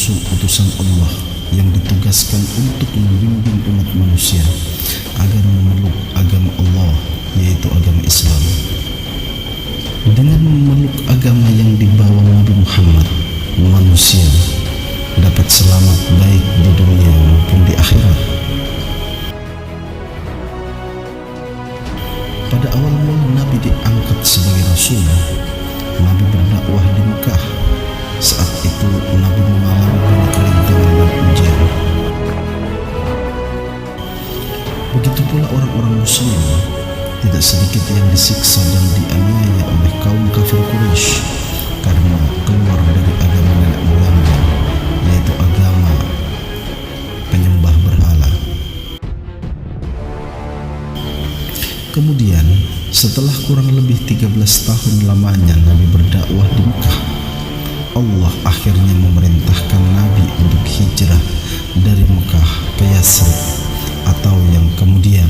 rasul utusan Allah yang ditugaskan untuk membimbing umat manusia agar memeluk agama Allah, yaitu agama Islam. Dengan memeluk agama yang dibawa Nabi Muhammad, manusia dapat selamat baik di dunia maupun di akhirat. Pada awal mula Nabi diangkat sebagai Rasul, Nabi berdakwah di Mekah. Saat itu Nabi mengalami banyak rintangan dan ujian. Begitu pula orang-orang Muslim, tidak sedikit yang disiksa dan dianiaya oleh kaum kafir Quraisy karena keluar dari agama nenek moyangnya, yaitu agama penyembah berhala. Kemudian, setelah kurang lebih 13 tahun lamanya Nabi berdakwah di Mekah, Allah akhirnya memerintahkan Nabi untuk hijrah dari Mekah ke Yathrib, atau yang kemudian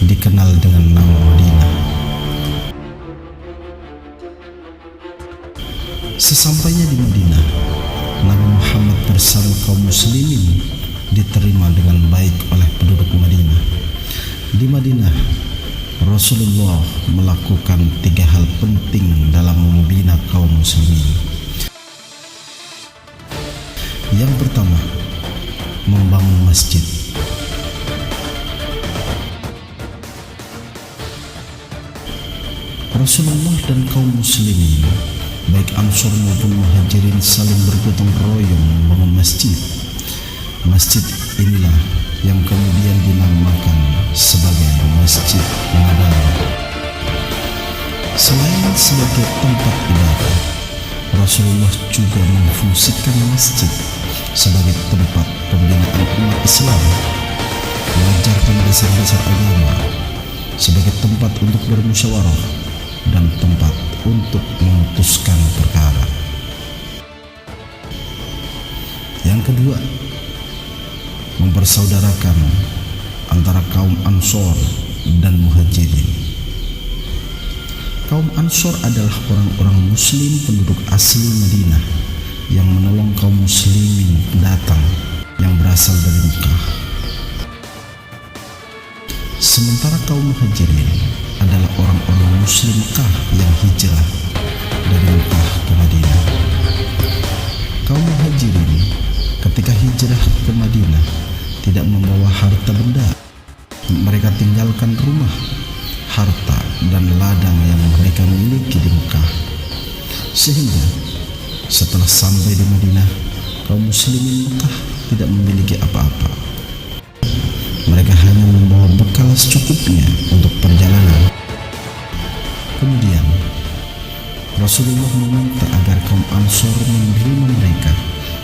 dikenal dengan nama Madinah. Sesampainya di Madinah, Nabi Muhammad bersama kaum muslimin diterima dengan baik oleh penduduk Madinah. Di Madinah, Rasulullah melakukan 3 hal penting dalam membina kaum muslimin. Yang pertama, membangun masjid. Rasulullah dan kaum muslimin, baik Ansor maupun Muhajirin, saling bergotong royong membangun masjid. Masjid inilah yang kemudian dinamakan sebagai Masjid Nabawi. Selain sebagai tempat ibadah, Rasulullah juga memfungsikan masjid sebagai tempat pembinaan umat Islam, mengajarkan dasar-dasar agama, sebagai tempat untuk bermusyawarah dan tempat untuk memutuskan perkara. Yang kedua, mempersaudarakan antara kaum Ansor dan Muhajirin. Kaum Ansor adalah orang-orang muslim penduduk asli Madinah yang menolong kaum muslimin pendatang yang berasal dari Mekah. Sementara kaum Muhajirin adalah orang-orang muslim Mekah yang hijrah dari Mekah ke Madinah. Kaum Muhajirin ketika hijrah ke Madinah tidak membawa harta benda. Mereka tinggalkan rumah, harta, dan ladang yang mereka miliki di Mekah. Sehingga setelah sampai di Madinah, kaum muslimin Mekah tidak memiliki apa-apa. Mereka hanya membawa bekal secukupnya untuk perjalanan. Kemudian Rasulullah meminta agar kaum Ansor menerima mereka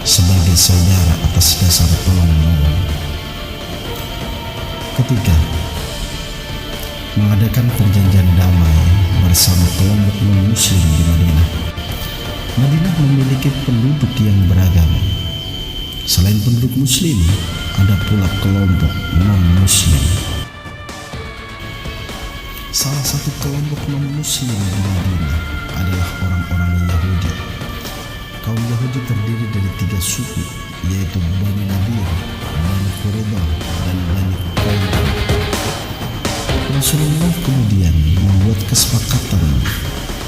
sebagai saudara atas dasar tolong-menolong. Ketiga, mengadakan perjanjian damai bersama kelompok non-muslim di Madinah. Madinah memiliki penduduk yang beragam. Selain penduduk muslim, ada pula kelompok non-muslim. Salah satu kelompok non-muslim di Madinah adalah orang-orang Yahudi. Kaum Yahudi terdiri dari 3 suku, yaitu Bani Nadir, Bani Quraidah, dan Bani Quraidah. Rasulullah kemudian membuat kesepakatan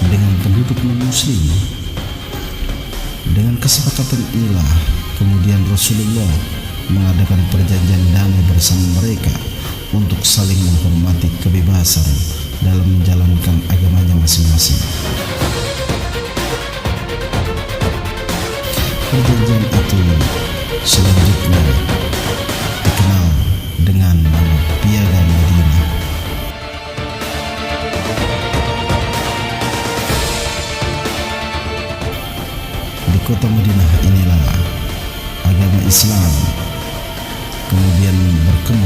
dengan penduduk non-muslim. Dengan kesepakatan inilah kemudian Rasulullah mengadakan perjanjian damai bersama mereka untuk saling menghormati kebebasan dalam menjalankan agamanya masing-masing. Perjanjian itu selanjutnya dikenal dengan nama Piagam Madinah. Di kota Madinah inilah agama Islam kemudian berkembang